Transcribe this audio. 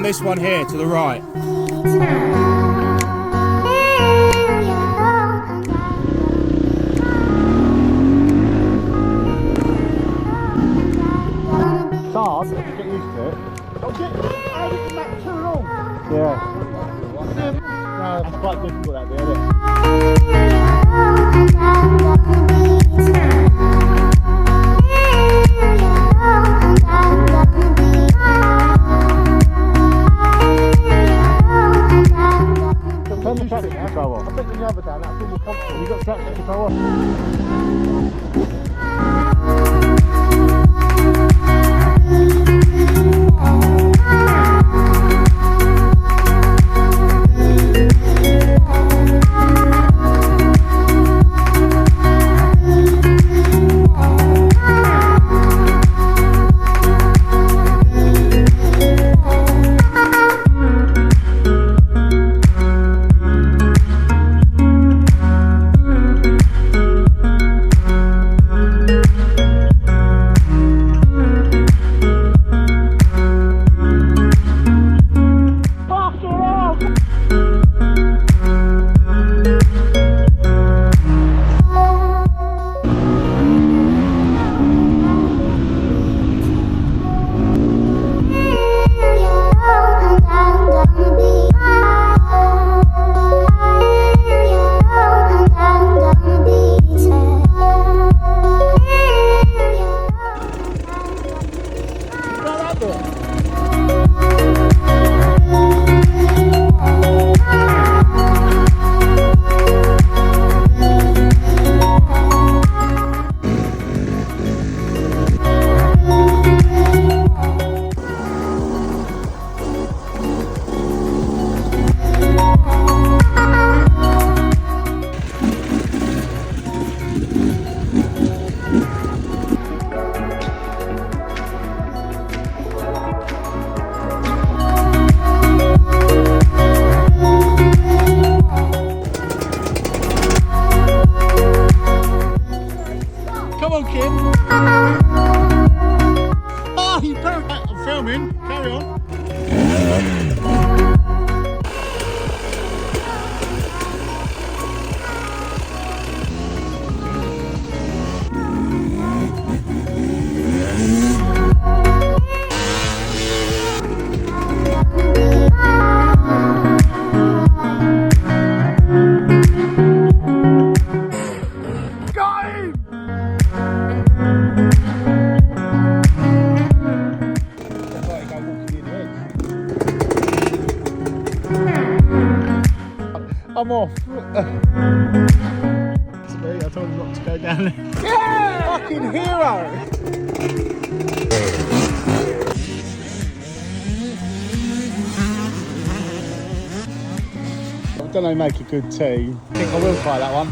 this one here to the right. It's hard if you get used to it. How did you make too long? Yeah. No, that's quite difficult that bit, isn't it? Turn the traction control off. I think when the other down, that's all more comfortable. You got traction control off? Come on, kid. Oh, you don't. I'm filming. Carry on. I'm off. It's me, I told him not to go down there. Yeah! Fucking hero! I don't know, make a good team. I think I will try that one.